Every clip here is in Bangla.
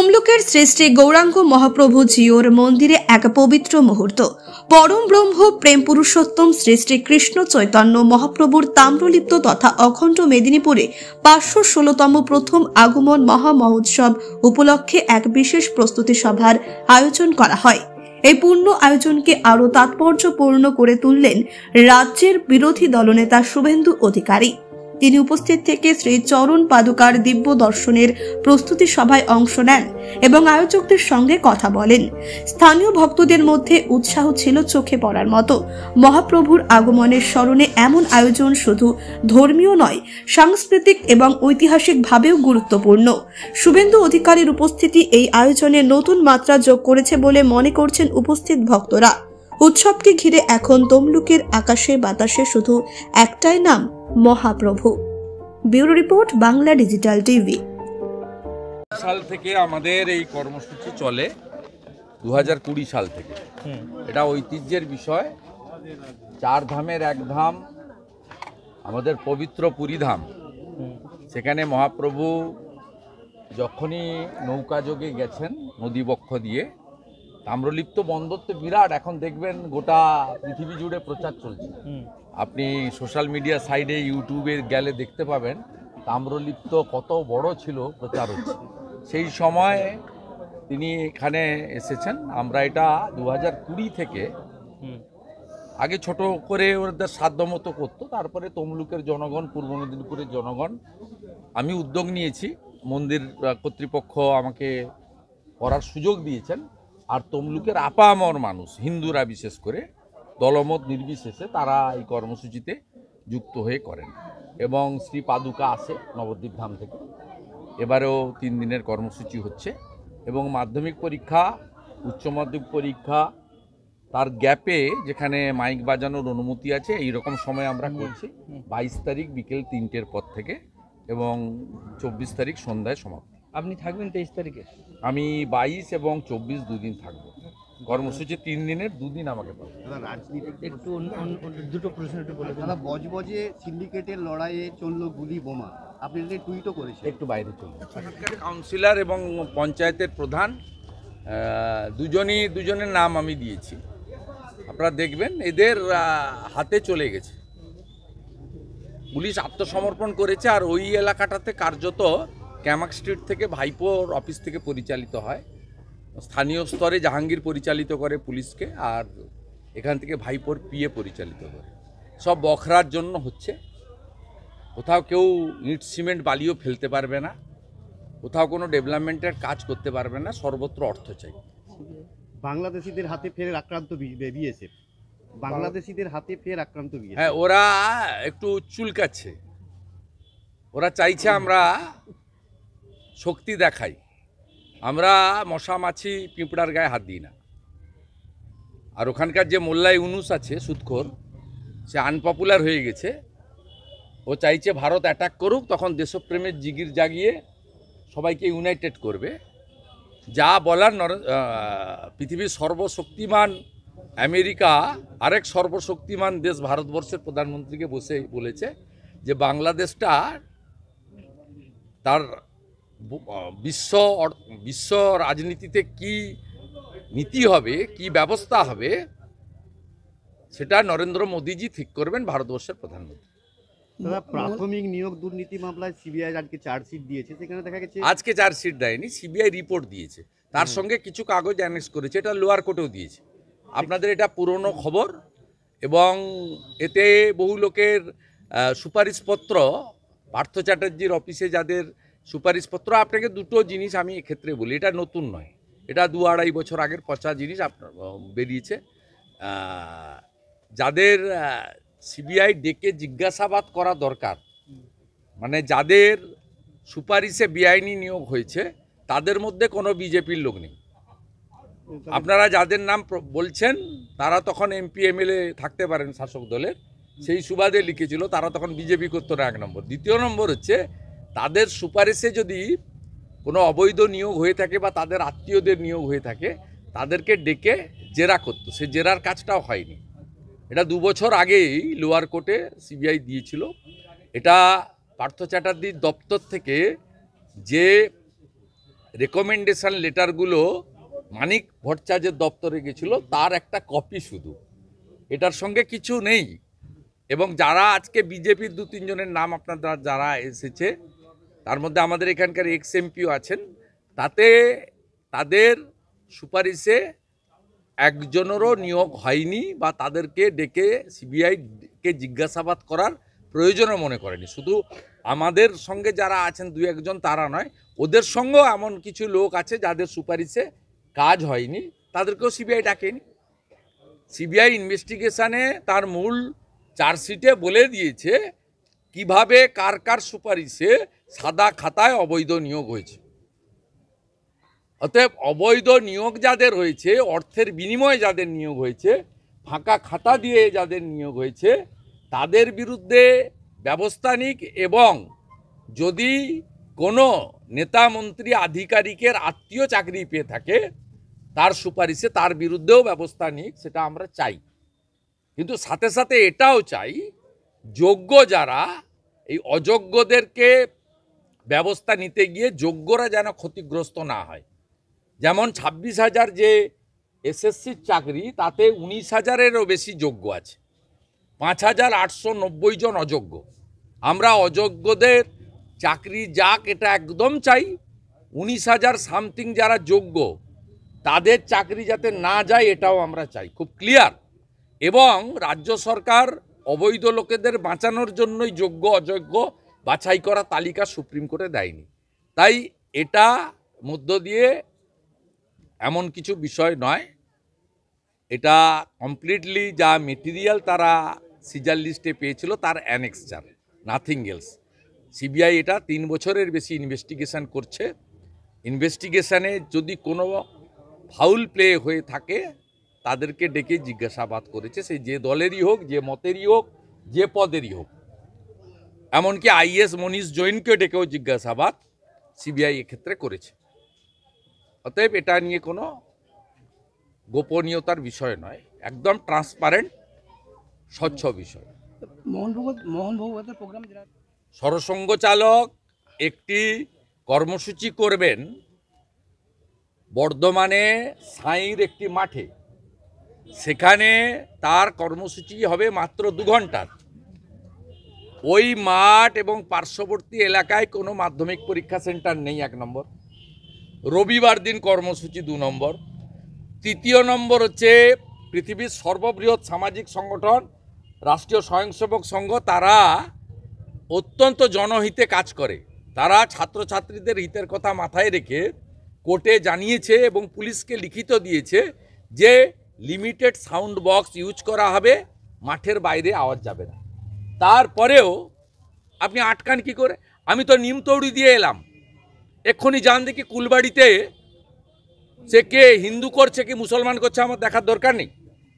তমলুকের শ্রেষ্ঠী গৌরাঙ্গ মহাপ্রভু জিওর মন্দিরে এক পবিত্র মুহূর্ত। পরম ব্রহ্ম প্রেম পুরুষোত্তম শ্রেষ্ঠী কৃষ্ণ চৈতন্য মহাপ্রভুর তাম্রলিপ্ত তথা অখণ্ড মেদিনীপুরে 516তম প্রথম আগমন মহা মহোৎসব উপলক্ষে এক বিশেষ প্রস্তুতি সভার আয়োজন করা হয়। এই পূর্ণ আয়োজনকে আরো তাৎপর্যপূর্ণ করে তুললেন রাজ্যের বিরোধী দলনেতা শুভেন্দু অধিকারী। তিনি উপস্থিত থেকে শ্রী চরণ পাদুকার দিব্য দর্শনের প্রস্তুতি সভায় অংশ নেন এবং আয়োজকদের সঙ্গে কথা বলেন। স্থানীয় ভক্তদের মধ্যে উৎসাহ ছিল চোখে পড়ার মতো। মহাপ্রভুর আগমনের স্মরণে এমন আয়োজন শুধু ধর্মীয় নয়, সাংস্কৃতিক এবং ঐতিহাসিকভাবেও গুরুত্বপূর্ণ। শুভেন্দু অধিকারীর উপস্থিতি এই আয়োজনে নতুন মাত্রা যোগ করেছে বলে মনে করছেন উপস্থিত ভক্তরা। উৎসবকে ঘিরে এখন তমলুকের আকাশে বাতাসে শুধু একটাই নাম, Mahaprabhu. Bureau report, Bangla digital TV. সাল থেকে আমাদের এই কর্মসূচি চলে 2020 সাল থেকে। এটা ঐতিহ্যের বিষয়। 4 ধামের এক ধাম আমাদের পবিত্র পুরীধাম। সেখানে মহাপ্রভু যখনই নৌকা যোগে গেছেন নদীবক্ষ দিয়ে, তাম্রলিপ্ত বন্দর তো বিরাট, এখন দেখবেন গোটা পৃথিবী জুড়ে প্রচার চলছে। আপনি সোশ্যাল মিডিয়া সাইডে ইউটিউবে গেলে দেখতে পাবেন তাম্রলিপ্ত কত বড় ছিল, প্রচার হচ্ছে। সেই সময় তিনি এখানে এসেছেন। আমরা এটা 2020 থেকে আগে ছোট করে ওদের সাধ্যমতো করতো, তারপরে তমলুকের জনগণ, পূর্ব মেদিনীপুরের জনগণ, আমি উদ্যোগ নিয়েছি, মন্দির কর্তৃপক্ষ আমাকে করার সুযোগ দিয়েছেন। আর তমলুকের আপামর মানুষ, হিন্দুরা বিশেষ করে, দলমত নির্বিশেষে তারা এই কর্মসূচিতে যুক্ত হয়ে করেন। এবং শ্রী পাদুকা আসে নবদ্বীপ ধাম থেকে। এবারেও 3 দিনের কর্মসূচি হচ্ছে এবং মাধ্যমিক পরীক্ষা, উচ্চ মাধ্যমিক পরীক্ষা তার গ্যাপে যেখানে মাইক বাজানোর অনুমতি আছে এই রকম সময় আমরা করছি। 22 তারিখ বিকেল 3টের পর থেকে এবং 24 তারিখ সন্ধ্যায় সমাপ্তি। আপনি থাকবেন 23 তারিখে? আমি 22 এবং 24 দুদিন থাকবো। কর্মসূচি 3 দিনের, 2 দিন আমাকে পাবে। একটু দুটো প্রশ্ন একটু বলে দিন। বজবজে সিন্ডিকেটের লড়াইয়ে চললো গুলি বোমা, আপনি টুইটও করেছেন। একটু বাইরে চলুন। কাউন্সিলর এবং পঞ্চায়েতের প্রধান দুজনের নাম আমি দিয়েছি। আপনারা দেখবেন এদের হাতে চলে গেছে। পুলিশ আত্মসমর্পণ করেছে। আর ওই এলাকাটাতে কার্যত ক্যামাক স্ট্রিট থেকে ভাইপোর অফিস থেকে পরিচালিত হয়। স্থানীয় স্তরে জাহাঙ্গীর পরিচালিত করে পুলিশকে, আর এখান থেকে ভাইপোর পিএ পরিচালিত করে। সব বখরার জন্য হচ্ছে। কোথাও কেউ ইট সিমেন্ট বালিও ফেলতে পারবে না, কোথাও কোনো ডেভেলপমেন্টের কাজ করতে পারবে না, সর্বত্র অর্থ চাই। বাংলাদেশিদের হাতে ফের আক্রান্ত বিএসএফ, বাংলাদেশিদের হাতে ফের আক্রান্ত বিএসএফ। হ্যাঁ, ওরা একটু চুলকাচ্ছে। ওরা চাইছে আমরা শক্তি দেখাই। আমরা মশা মাছি পিঁপড়ার গায়ে হাত দিই না। আর ওখানকার যে মোল্লা ইউনুস আছে সুদখোর, সে আনপপুলার হয়ে গেছে। ও চাইছে ভারত অ্যাটাক করুক, তখন দেশপ্রেমের জিগির জাগিয়ে সবাইকে ইউনাইটেড করবে। যা বলার পৃথিবীর সর্বশক্তিমান আমেরিকা আরেক সর্বশক্তিমান দেশ ভারতবর্ষের প্রধানমন্ত্রীকে বসে বলেছে যে বাংলাদেশটা তার বিশ্ব রাজনীতিতে কি নীতি হবে, কি ব্যবস্থা হবে, সেটা নরেন্দ্র মোদীজি ঠিক করবেন, ভারতবর্ষের প্রধানমন্ত্রী। প্রাথমিক নিয়োগ দুর্নীতি মামলায় সিবিআই আজকে চার্জশিট দিয়েছে। সেখানে দেখা গেছে আজকে চার্জশিট দেয়নি, সিবিআই রিপোর্ট দিয়েছে, তার সঙ্গে কিছু কাগজ অ্যানেক্স করেছে। এটা লোয়ার কোর্টেও দিয়েছে। আপনাদের এটা পুরনো খবর এবং এতে বহু লোকের সুপারিশপত্র, পার্থ চ্যাটার্জির অফিসে যাদের সুপারিশপত্র, আপনাকে দুটো জিনিস আমি এক্ষেত্রে বলি, এটা নতুন নয়, এটা 2-2.5 বছর আগের পচা জিনিস আপনার বেরিয়েছে। যাদের সিবিআই ডেকে জিজ্ঞাসাবাদ করা দরকার, মানে যাদের সুপারিশে বেআইনি নিয়োগ হয়েছে, তাদের মধ্যে কোনো বিজেপির লোক নেই। আপনারা যাদের নাম বলছেন তারা তখন এমপি এমএলএ থাকতে পারেন শাসক দলের, সেই সুবাদে লিখেছিল, তারা তখন বিজেপি করতো না, 1 নম্বর। দ্বিতীয় নম্বর হচ্ছে তাদের সুপারিশে যদি কোনো অবৈধ নিয়োগ হয়ে থাকে বা তাদের আত্মীয়দের নিয়োগ হয়ে থাকে, তাদেরকে ডেকে জেরা করতো। সে জেরার কাজটাও হয়নি। এটা 2 বছর আগেই লোয়ার কোর্টে সিবিআই দিয়েছিল। এটা পার্থ চ্যাটার্জির দপ্তর থেকে যে রেকমেন্ডেশন লেটারগুলো মানিক ভট্টাচার্যের দপ্তরে গেছিল, তার একটা কপি শুধু, এটার সঙ্গে কিছু নেই। এবং যারা আজকে বিজেপির 2-3 জনের নাম আপনারা যারা এসেছে, তার মধ্যে আমাদের এখানকার এক্স এমপিও আছেন, তাতে তাদের সুপারিশে একজনেরও নিয়োগ হয়নি বা তাদেরকে ডেকে সিবিআইকে জিজ্ঞাসাবাদ করার প্রয়োজনও মনে করেনি। শুধু আমাদের সঙ্গে যারা আছেন 2-1 জন তারা নয়, ওদের সঙ্গেও এমন কিছু লোক আছে যাদের সুপারিশে কাজ হয়নি, তাদেরকেও সিবিআই ডাকেনি। সিবিআই ইনভেস্টিগেশনে তার মূল চার্জশিটে বলে দিয়েছে কিভাবে কার কার সুপারিশে সাদা খাতায় অবৈধ নিয়োগ হয়েছে। অতএব অবৈধ নিয়োগ যাদের হয়েছে, অর্থের বিনিময়ে যাদের নিয়োগ হয়েছে, ফাঁকা খাতা দিয়ে যাদের নিয়োগ হয়েছে, তাদের বিরুদ্ধে ব্যবস্থা নিক, এবং যদি কোনো নেতা মন্ত্রী আধিকারিকের আত্মীয় চাকরি পেয়ে থাকে তার সুপারিশে তার বিরুদ্ধেও ব্যবস্থা নিক, সেটা আমরা চাই। কিন্তু সাথে সাথে এটাও চাই যোগ্য যারা, এই অযোগ্যদেরকে ব্যবস্থা নিতে গিয়ে যোগ্যরা যেন ক্ষতিগ্রস্ত না হয়। যেমন 26,000 যে এসএসসির চাকরি, তাতে 19,000-এরও বেশি যোগ্য আছে, 5,890 জন অযোগ্য। আমরা অযোগ্যদের চাকরি যাক এটা একদম চাই, 19,000 সামথিং যারা যোগ্য তাদের চাকরি যাতে না যায় এটাও আমরা চাই, খুব ক্লিয়ার। এবং রাজ্য সরকার অবৈধ লোকেদের বাঁচানোর জন্যই যোগ্য অযোগ্য বাছাই করা তালিকা সুপ্রিম কোর্টে দেয়নি। তাই এটা মধ্য দিয়ে এমন কিছু বিষয় নয়, এটা কমপ্লিটলি যা মেটেরিয়াল তারা সিজার লিস্টে পেয়েছিল তার অ্যানেক্সচার, নাথিং এলস। সিবিআই এটা 3 বছরের বেশি ইনভেস্টিগেশন করছে। ইনভেস্টিগেশনে যদি কোনো ফাউল প্লে হয়ে থাকে তাদেরকে ডেকে জিজ্ঞাসাবাদ করেছে, সে যে দলেরই হোক, যে মতেরই হোক, যে পদেরই হোক। এমনকি আইএস মনীষ জৈনকে ডেকেও জিজ্ঞাসাবাদ সিবিআই এক্ষেত্রে করেছে। অতএব এটা নিয়ে কোনো গোপনীয়তার বিষয় নয়, একদম ট্রান্সপারেন্ট স্বচ্ছ বিষয়। মোহন ভগবতের প্রোগ্রাম সরসঙ্ঘ চালক একটি কর্মসূচি করবেন বর্ধমানে সাঁইর একটি মাঠে, সেখানে তার কর্মসূচি হবে মাত্র 2 ঘন্টার। ওই মাঠ এবং পার্শ্ববর্তী এলাকায় কোনো মাধ্যমিক পরীক্ষা সেন্টার নেই, 1 নম্বর। রবিবার দিন কর্মসূচি 2 নম্বর। 3 নম্বর হচ্ছে পৃথিবীর সর্ববৃহৎ সামাজিক সংগঠন রাষ্ট্রীয় স্বয়ংসেবক সংঘ, তারা অত্যন্ত জনহিতে কাজ করে। তারা ছাত্রছাত্রীদের হিতের কথা মাথায় রেখে কোর্টে জানিয়েছে এবং পুলিশকে লিখিত দিয়েছে যে লিমিটেড সাউন্ড বক্স ইউজ করা হবে, মাঠের বাইরে আওয়াজ যাবে না। তারপরেও আপনি আটকান কি করে? আমি তো নিমতৌড়ি দিয়ে এলাম, এক্ষুনি যান দেখি কুলবাড়িতে সে কে হিন্দু করছে কি মুসলমান করছে আমার দেখার দরকার নেই,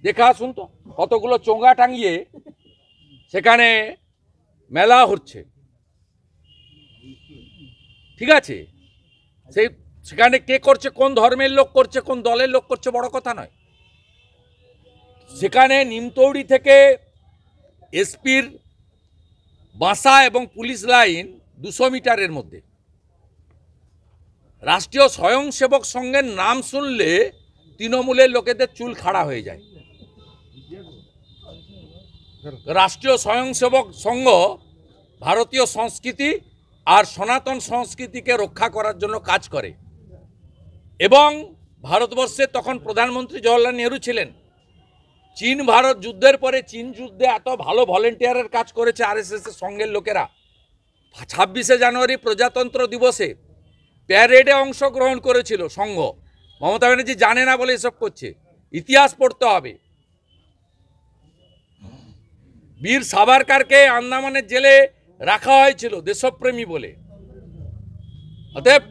দেখে আসুন তো। কতগুলো চোঙা টাঙিয়ে সেখানে মেলা হচ্ছে, ঠিক আছে? সেখানে কে করছে, কোন ধর্মের লোক করছে, কোন দলের লোক করছে, বড় কথা নয়। সেখানে নিমতৌড়ি থেকে এসপির বাসা এবং পুলিশ লাইন 200 মিটারের মধ্যে। রাষ্ট্রীয় স্বয়ংসেবক সংঘের নাম শুনলে তৃণমূলের লোকেদের চুল খাড়া হয়ে যায়। রাষ্ট্রীয় স্বয়ংসেবক সংঘ ভারতীয় সংস্কৃতি আর সনাতন সংস্কৃতিকে রক্ষা করার জন্য কাজ করে। এবং ভারতবর্ষে তখন প্রধানমন্ত্রী জওহরলাল নেহরু ছিলেন। চীন ভারত যুদ্ধের পরে চীন যুদ্ধে এত ভালো ভলেন্টিয়ারের কাজ করেছে আরএসএস এর সঙ্গের লোকেরা। 26শে জানুয়ারি প্রজাতন্ত্র দিবসে প্যারেডে অংশগ্রহণ করেছিল সংঘ। মমতা ব্যানার্জি জানে না বলে এসব করছে, ইতিহাস পড়তে হবে। বীর সাভারকারকে আন্দামানের জেলে রাখা হয়েছিল দেশপ্রেমী বলে। অতএব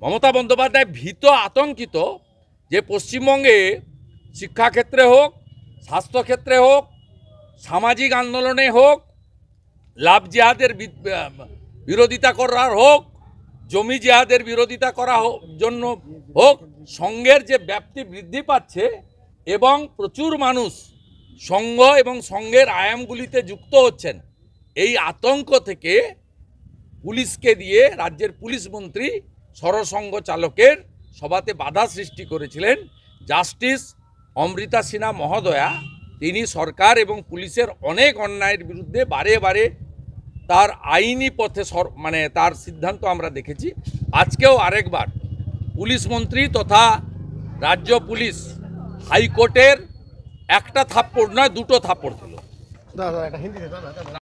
মমতা বন্দ্যোপাধ্যায় ভীত আতঙ্কিত যে পশ্চিমবঙ্গে শিক্ষাক্ষেত্রে হোক, স্বাস্থ্যক্ষেত্রে হোক, সামাজিক আন্দোলনে হোক, লাভ জিহাদের বিরোধিতা করার হোক, জমি জিহাদের বিরোধিতা করা জন্য হোক, সংঘের যে ব্যাপ্তি বৃদ্ধি পাচ্ছে এবং প্রচুর মানুষ সংঘ এবং সংঘের আয়ামগুলিতে যুক্ত হচ্ছেন, এই আতঙ্ক থেকে পুলিশকে দিয়ে রাজ্যের পুলিশ মন্ত্রী সরসঙ্গ চালকের সভাতে বাধা সৃষ্টি করেছিলেন জাস্টিস অমৃতা সিনহা মহোদয়া। তিনি সরকার এবং পুলিশের অনেক অন্যায়ের বিরুদ্ধে বারে বারে তার আইনি পথে তার সিদ্ধান্ত আমরা দেখেছি। আজকেও আরেকবার পুলিশ মন্ত্রী তথা রাজ্য পুলিশ হাইকোর্টের একটা থাপ্পড় নয়, দুটো থাপ্পড় দিল।